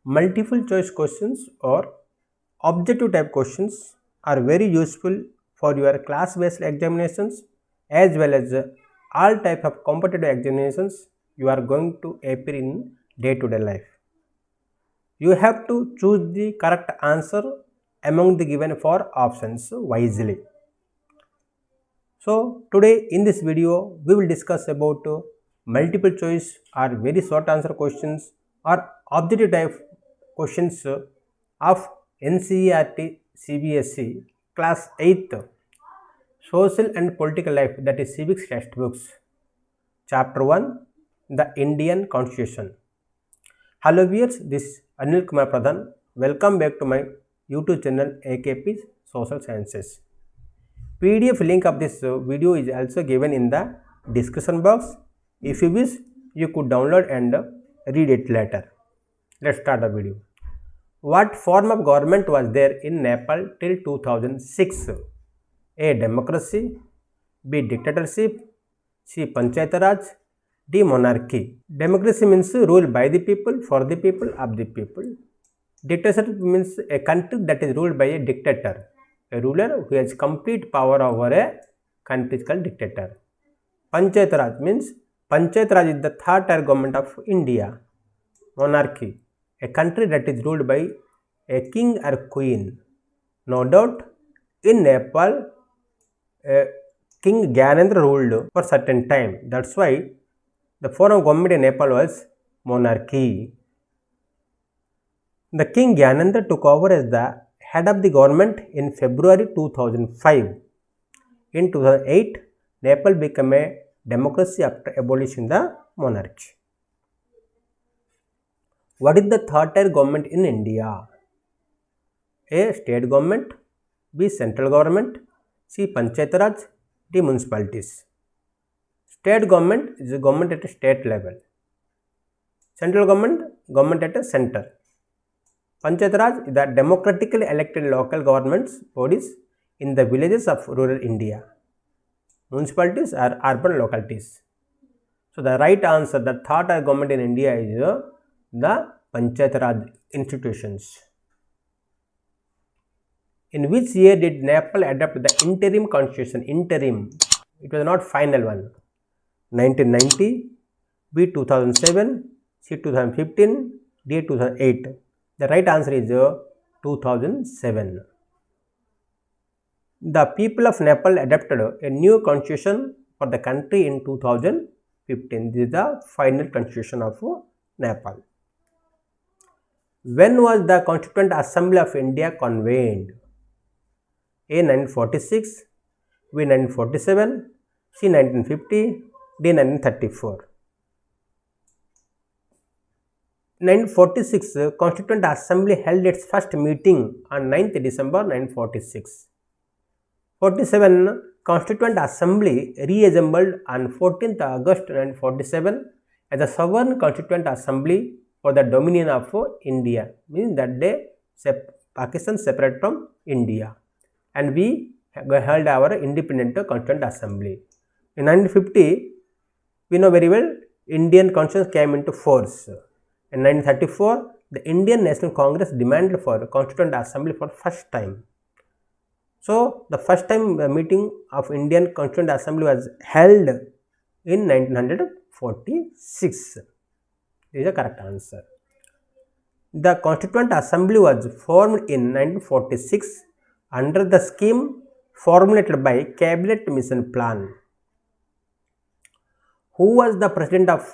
Multiple choice questions or objective type questions are very useful for your class based examinations as well as all type of competitive examinations you are going to appear in day to day life. You have to choose the correct answer among the given 4 options wisely. So today in this video we will discuss about multiple choice or very short answer questions or objective type questions of NCERT CBSE Class 8 Social and Political Life, that is Civics textbooks. Chapter 1, the Indian Constitution. Hello viewers, this is Anil Kumar Pradhan. Welcome back to my YouTube channel AKP Social Sciences. PDF link of this video is also given in the description box. If you wish, you could download and read it later. Let's start the video. What form of government was there in Nepal till 2006? A. Democracy, B. Dictatorship, C. Panchayat Raj, D. Monarchy. Democracy means rule by the people, for the people, of the people. Dictatorship means a country that is ruled by a dictator, a ruler who has complete power over a country is called dictator. Panchayat Raj means Panchayat Raj is the third tier government of India. Monarchy, a country that is ruled by a king or queen. No doubt, in Nepal, King Gyanendra ruled for certain time. That's why the form of government in Nepal was monarchy. The King Gyanendra took over as the head of the government in February 2005. In 2008, Nepal became a democracy after abolishing the monarchy. What is the third tier government in India? A. State government, B. Central government, C. Panchayat Raj, D. Municipalities. State government is a government at a state level. Central government at a center. Panchayat Raj is the democratically elected local governments bodies in the villages of rural India. Municipalities are urban localities. So the right answer, the third tier government in India is the Panchayat Raj institutions. In which year did Nepal adopt the interim constitution? Interim. It was not final one. 1990, B 2007, C 2015, D 2008. The right answer is 2007. The people of Nepal adopted a new constitution for the country in 2015. This is the final constitution of Nepal. When was the Constituent Assembly of India convened? A. 1946, B. 1947, C. 1950, D. 1934. 1946 Constituent Assembly held its first meeting on 9th December 1946. 47 Constituent Assembly reassembled on 14th August 1947 as a sovereign Constituent Assembly for the dominion of India. Means that day Pakistan separate from India, and we held our independent Constituent Assembly. In 1950, we know very well, Indian Constitution came into force. In 1934, the Indian National Congress demanded for Constituent Assembly for first time. So, the first time the meeting of Indian Constituent Assembly was held in 1946. This is the correct answer. The Constituent Assembly was formed in 1946 under the scheme formulated by Cabinet Mission Plan. Who was the President of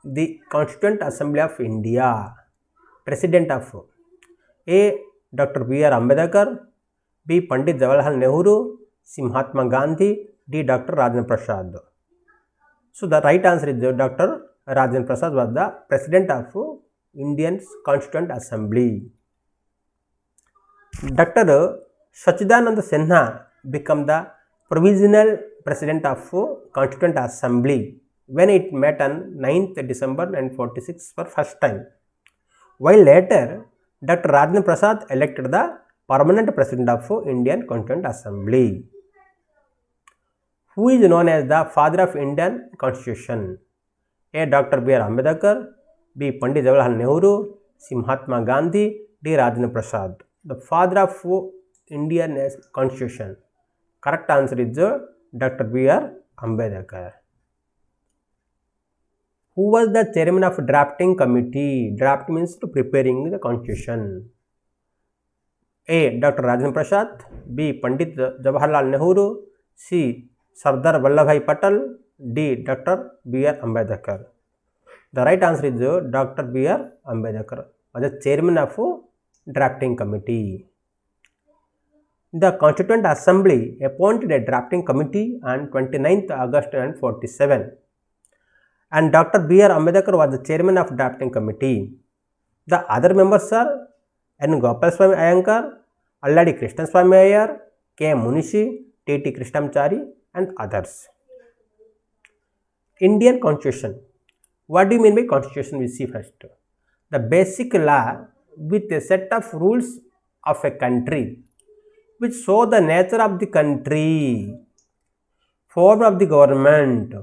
the Constituent Assembly of India? President of A. Dr. B.R. Ambedkar, B. Pandit Jawaharlal Nehru, C. Mahatma Gandhi, D. Dr. Rajendra Prasad. So the right answer is Dr. Rajendra Prasad was the President of Indian Constituent Assembly. Dr. Sachidananda Sinha became the provisional President of Constituent Assembly when it met on 9th December 1946 for first time, while later Dr. Rajendra Prasad elected the permanent President of Indian Constituent Assembly. Who is known as the father of Indian Constitution? A. Dr. B.R. Ambedkar, B. Pandit Jawaharlal Nehru, C. Mahatma Gandhi, D. Rajendra Prasad. The father of Indian Constitution. Correct answer is Dr. B.R. Ambedkar. Who was the chairman of drafting committee? Draft means to preparing the constitution. A. Dr. Rajendra Prasad, B. Pandit Jawaharlal Nehru, C. Sardar Vallabhbhai Patel, D. Dr. B.R. Ambedkar. The right answer is Dr. B.R. Ambedkar was the chairman of drafting committee. The Constituent Assembly appointed a drafting committee on 29th August 1947, and Dr. B.R. Ambedkar was the chairman of drafting committee. The other members are N. Gopalswamy Iyengar, Alladi Krishnaswamy Iyer, K. Munishi, T.T. Krishnamachari, and others. Indian Constitution. What do you mean by Constitution? We see first. The basic law with a set of rules of a country which show the nature of the country, form of the government,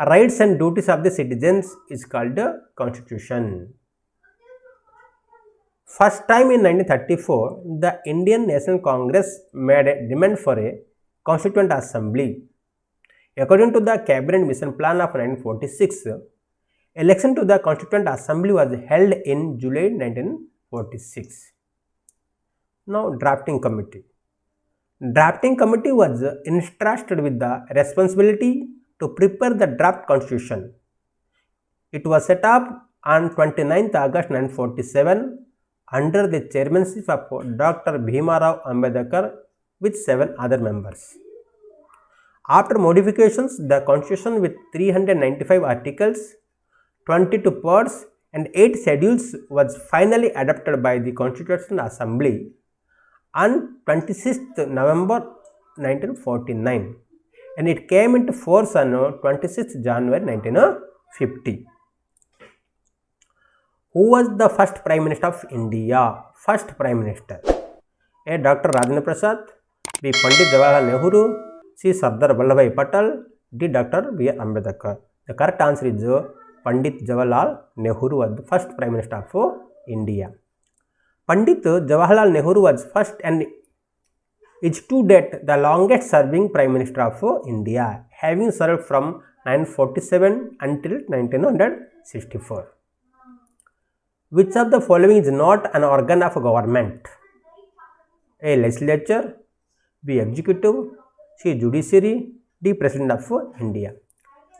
rights and duties of the citizens is called the Constitution. First time in 1934, the Indian National Congress made a demand for a Constituent Assembly. According to the Cabinet Mission Plan of 1946, election to the Constituent Assembly was held in July 1946. Now, Drafting Committee. Drafting Committee was entrusted with the responsibility to prepare the draft constitution. It was set up on 29th August 1947 under the chairmanship of Dr. Bhimarao Ambedkar with 7 other members. After modifications, the constitution with 395 articles, 22 parts and 8 schedules was finally adopted by the Constitutional Assembly on 26th November 1949, and it came into force on 26th January 1950. Who was the first Prime Minister of India? First Prime Minister. A. Dr. Rajendra Prasad, B. Pandit Jawaharlal Nehru, C. Sardar Vallabhbhai Patel, D. Dr. B. R. Ambedkar. The correct answer is Pandit Jawaharlal Nehru was the first Prime Minister of India. Pandit Jawaharlal Nehru was first and is to date the longest serving Prime Minister of India, having served from 1947 until 1964. Which of the following is not an organ of government? A. Legislature, B. Executive, C. Judiciary, D. President of India.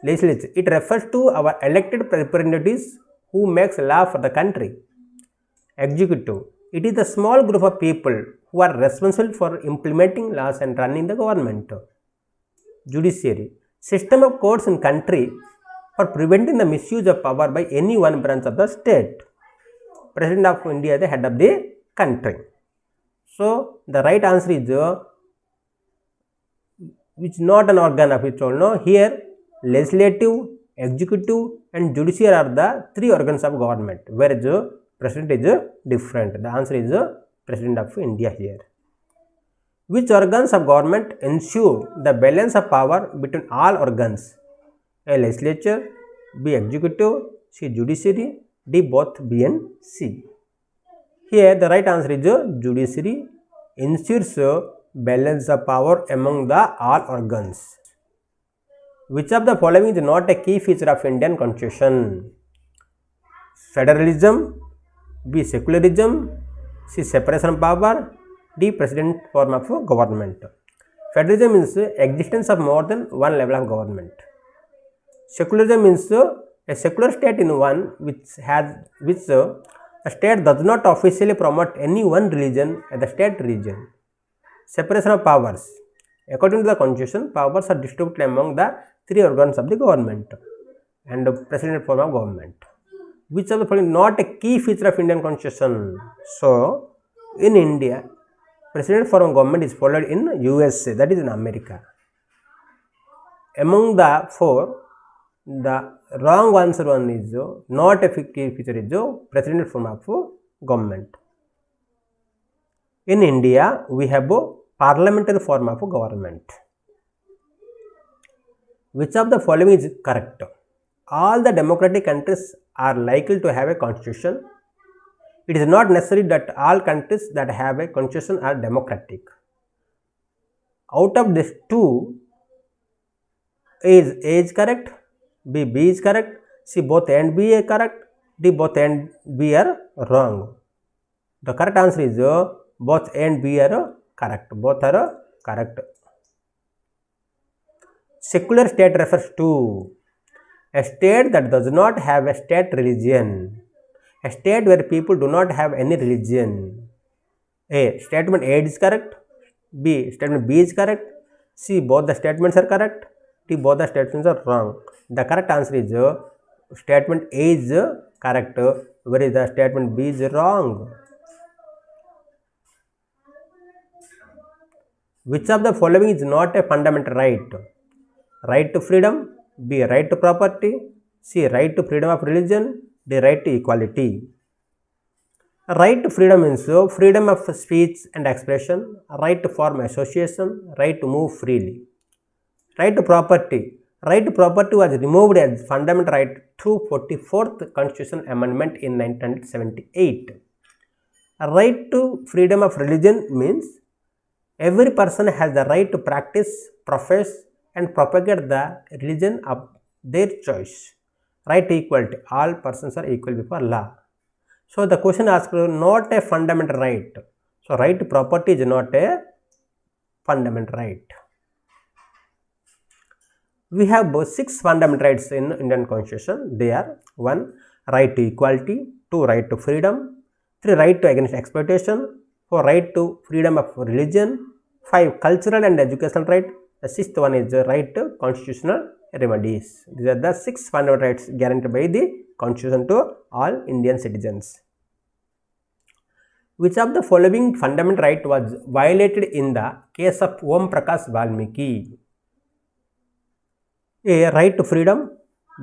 Legislature. It refers to our elected representatives who makes law for the country. Executive. It is a small group of people who are responsible for implementing laws and running the government. Judiciary. System of courts in country for preventing the misuse of power by any one branch of the state. President of India is the head of the country. So, the right answer is which is not an organ of its own. No, here legislative, executive and judiciary are the 3 organs of government, whereas president is different. The answer is President of India here. Which organs of government ensure the balance of power between all organs? A. Legislature, B. Executive, C. Judiciary, D. both B and C. Here the right answer is judiciary ensures balance of power among the all organs. Which of the following is not a key feature of Indian Constitution? Federalism, B. Secularism, C. Separation of power, D. President form of government. Federalism means existence of more than one level of government. Secularism means a secular state in one which the state does not officially promote any one religion as the state religion. Separation of powers. According to the Constitution, powers are distributed among the 3 organs of the government and the president form of government. Which of the following not a key feature of Indian Constitution? So, in India, president form of government is followed in USA, that is in America. Among the 4, the wrong answer one is not a key feature is president form of government. In India, we have a parliamentary form of government. Which of the following is correct? All the democratic countries are likely to have a constitution It is not necessary that all countries that have a constitution are democratic. Out of these two, A is correct, B is correct, C both A and B are correct, D both A and B are wrong. The correct answer is both A and B are correct. Both are correct. Secular state refers to a state that does not have a state religion. A state where people do not have any religion. A. Statement A is correct. B. Statement B is correct. C. Both the statements are correct. D. Both the statements are wrong. The correct answer is statement A is correct, whereas the statement B is wrong. Which of the following is not a fundamental right? Right to freedom, B. Right to property, C. Right to freedom of religion, D. Right to equality. Right to freedom means freedom of speech and expression, right to form association, right to move freely. Right to property. Right to property was removed as fundamental right through 44th Constitutional Amendment in 1978. Right to freedom of religion means every person has the right to practice, profess and propagate the religion of their choice. Right to equality. All persons are equal before law. So, the question asked not a fundamental right. So, right to property is not a fundamental right. We have 6 fundamental rights in Indian Constitution. They are 1. Right to equality, 2. Right to freedom, 3. Right to against exploitation, 4. Right to freedom of religion, 5. Cultural and educational right. The 6th one is the right to constitutional remedies. These are the 6 fundamental rights guaranteed by the Constitution to all Indian citizens. Which of the following fundamental right was violated in the case of Prakash Valmiki? A. Right to freedom,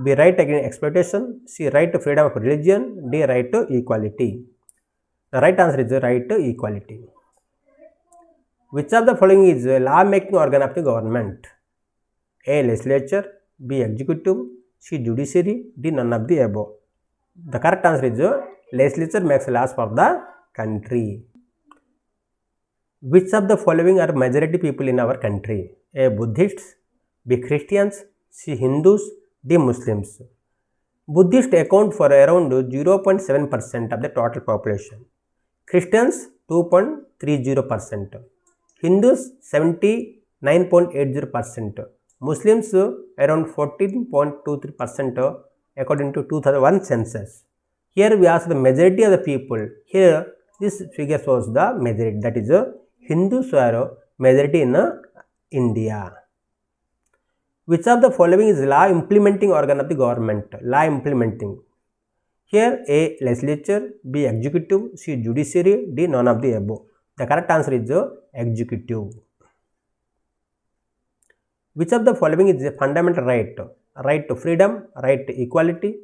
B. Right against exploitation, C. Right to freedom of religion, D. Right to equality. The right answer is right to equality. Which of the following is a law-making organ of the government? A. Legislature, B. Executive, C. Judiciary, D. None of the above. The correct answer is legislature makes laws for the country. Which of the following are majority people in our country? A. Buddhists, B. Christians, C. Hindus, D. Muslims. Buddhists account for around 0.7% of the total population. Christians 2.30%. Hindus 79.80%. Muslims around 14.23% according to 2001 census. Here we ask the majority of the people. Here this figure shows the majority, that is Hindus are majority in India. Which of the following is law implementing organ of the government? Law implementing. Here A. Legislature, B. Executive, C. Judiciary, D. None of the above. The correct answer is executive. Which of the following is a fundamental right? Right to freedom, right to equality,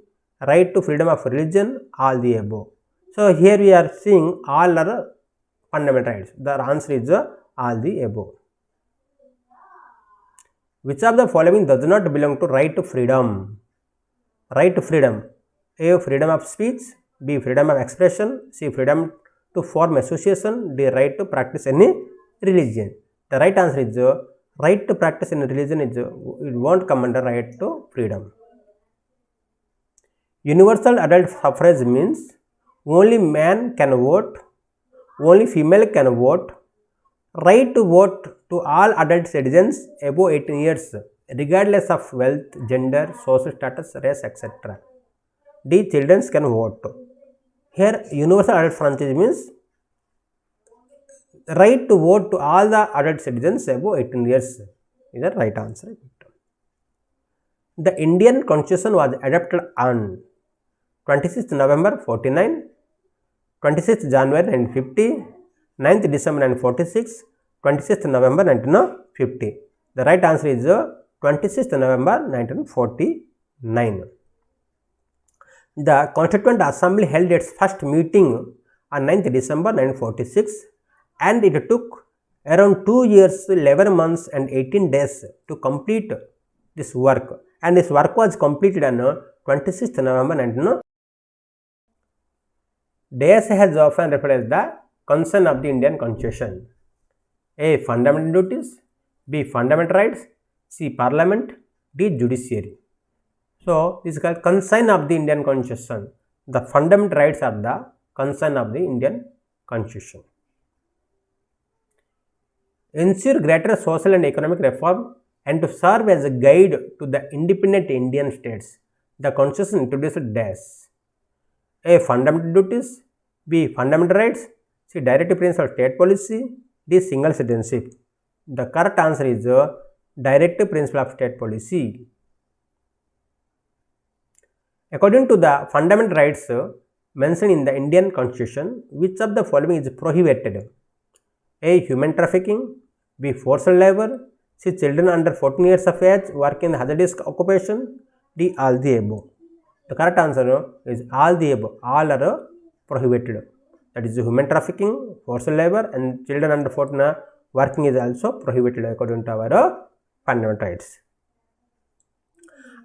right to freedom of religion, all the above. So, here we are seeing all are fundamental rights. The answer is all the above. Which of the following does not belong to right to freedom? Right to freedom. A. Freedom of speech, B. Freedom of expression, C. Freedom to form association, D. Right to practice any religion. The right answer is right to practice any religion is it won't come under right to freedom. Universal adult suffrage means only man can vote, only female can vote, right to vote to all adult citizens above 18 years regardless of wealth, gender, social status, race, etc. D. Children can vote. Here universal adult suffrage means right to vote to all the adult citizens above 18 years is the right answer. The Indian Constitution was adopted on 26th November 49, 26th January 1950, 9th December 1946, 26th November 1950. The right answer is 26th November 1949. The Constituent Assembly held its first meeting on 9th December 1946 and it took around 2 years, 11 months and 18 days to complete this work, and this work was completed on 26th November 1950. DAS has often referred as the concern of the Indian Constitution. A. Fundamental duties. B. Fundamental rights. C. Parliament. D. Judiciary. So, this is called concern of the Indian Constitution. The fundamental rights are the concern of the Indian Constitution. Ensure greater social and economic reform and to serve as a guide to the independent Indian states. The Constitution introduced DAS. A. Fundamental duties. B. Fundamental rights. C. Directive principle of state policy. D. Single citizenship. The correct answer is directive principle of state policy. According to the fundamental rights mentioned in the Indian Constitution, which of the following is prohibited? A. Human trafficking. B. Forced labor. C. Children under 14 years of age working in hazardous occupation. D. All the above. The correct answer is all the above. All are prohibited. That is human trafficking, forced labor, and children under 14 working is also prohibited according to our fundamental rights.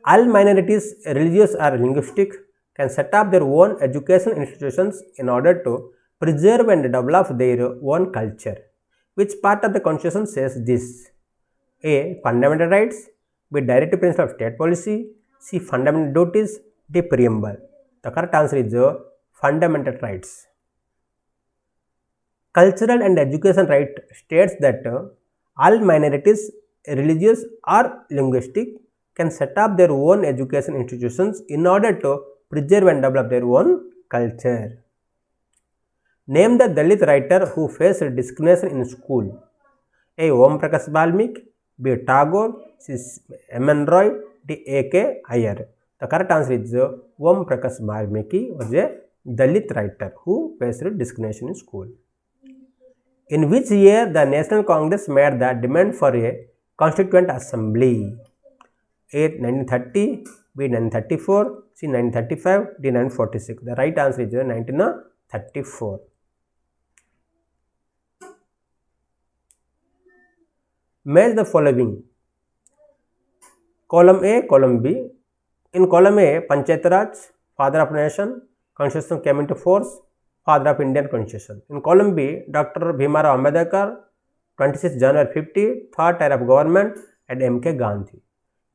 All minorities, religious or linguistic, can set up their own educational institutions in order to preserve and develop their own culture. Which part of the Constitution says this? A. Fundamental rights. B. Directive principle of state policy. C. Fundamental duties. D. Preamble. The correct answer is fundamental rights. Cultural and education right states that all minorities, religious or linguistic, can set up their own education institutions in order to preserve and develop their own culture. Name the Dalit writer who faced discrimination in school. A. Prakash Valmiki. B. Tagore. C. M.N. Roy. D. A.K. Iyer. The correct answer is Prakash Valmiki was a Dalit writer who faced discrimination in school. In which year the National Congress made the demand for a Constituent Assembly? A. 1930, B. 1934, C. 1935, D. 1946. The right answer is 1934. Match the following. Column A, column B. In column A, Panchayat Raj, father of nation, Constitution came into force, father of Indian Constitution. In column B, Dr. Bhimarao Ambedkar, 26 January 50, third tier of government, and M.K. Gandhi.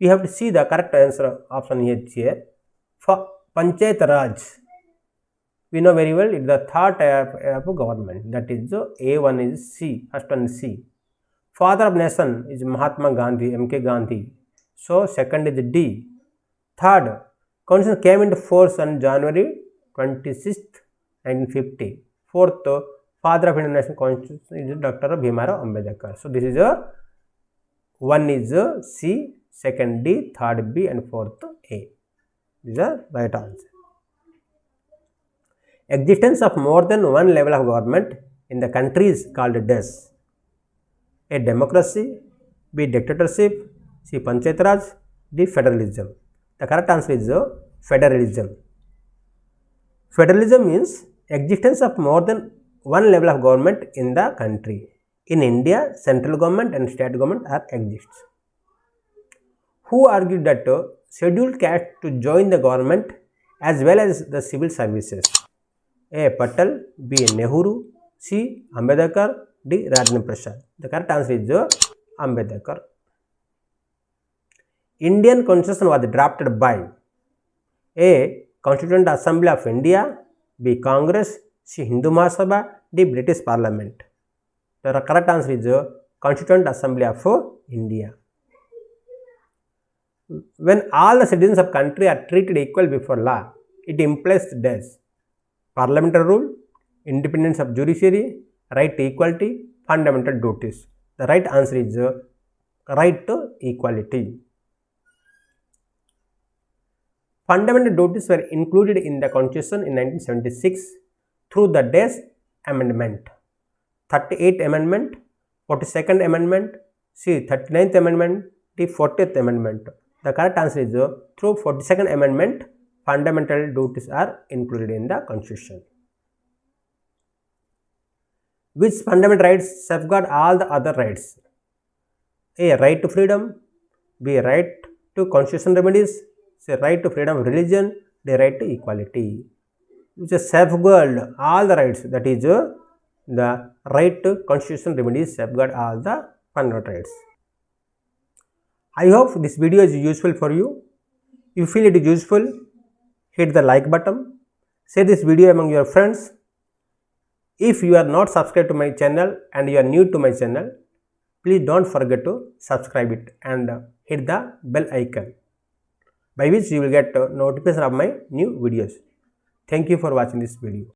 We have to see the correct answer option here. For Panchayat Raj, we know very well it is the third tier of government. That is A1 is C, first one is C. Father of nation is Mahatma Gandhi, M.K. Gandhi. So second is D. Third, Constitution came into force on January 26th, 1950. Fourth, father of Indian National Constitution is Dr. Bhimarao Ambedkar. So this is one is C, second D, third B, and fourth A. These are right answer. Existence of more than one level of government in the country is called DAS. A. Democracy. B. Dictatorship. C. Panchayat Raj. D. Federalism. The correct answer is federalism. Federalism means existence of more than one level of government in the country. In India, central government and state government are exists. Who argued that scheduled caste to join the government as well as the civil services? A. Patel. B. Nehru. C. Ambedkar. D. Rajendra Prasad. The correct answer is Ambedkar. Indian Constitution was drafted by A. Constituent Assembly of India. B. Congress. C. Hindu Mahasabha. D. British Parliament. The correct answer is Constituent Assembly of India. When all the citizens of country are treated equal before law, it implies this: parliamentary rule, independence of judiciary, right to equality, fundamental duties. The right answer is right to equality. Fundamental duties were included in the Constitution in 1976 through the DAS Amendment, 38th Amendment, 42nd Amendment, C. 39th Amendment, D. 40th Amendment. The correct answer is through 42nd Amendment, fundamental duties are included in the Constitution. Which fundamental rights safeguard all the other rights? A. Right to freedom. B. Right to constitutional remedies. C. Right to freedom of religion. D. Right to equality. which safeguard all the rights, that is the right to constitutional remedies safeguard all the fundamental rights. I hope this video is useful for you. If you feel it is useful, hit the like button, share this video among your friends. If you are not subscribed to my channel and you are new to my channel, please don't forget to subscribe it and hit the bell icon, by which you will get notification of my new videos. Thank you for watching this video.